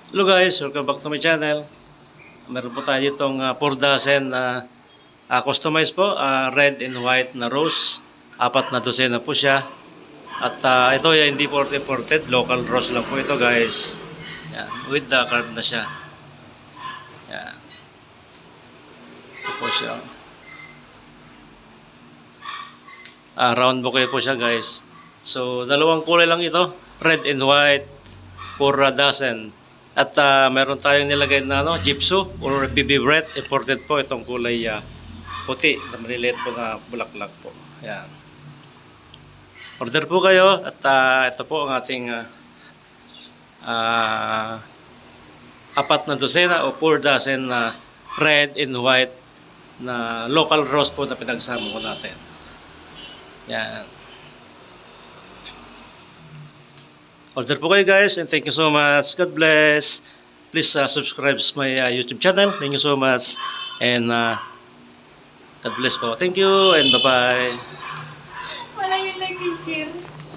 Hello guys, welcome back to my channel. Meron po tayo itong 4 dozen na customized po, red and white na rose. 4 na dosena po siya. At ito ay hindi po imported, local rose lang po ito guys. Yan, with the card na siya. Yan. Ito po siya. Round bouquet po siya guys. So, dalawang kulay lang ito, red and white, 4 dozen. At meron tayong nilagay na gypsum or BB bread. Imported po itong kulay puti na maliliit po na bulaklak po. Ayan. Order po kayo at ito po ang ating 4 na dosena o 4 dozen na red and white na local rose po na pinagsama ko natin. Yan. Order po kayo guys and thank you so much. God bless. Please subscribe to my YouTube channel. Thank you so much. And God bless po. Thank you and bye-bye. Wala yung like and share.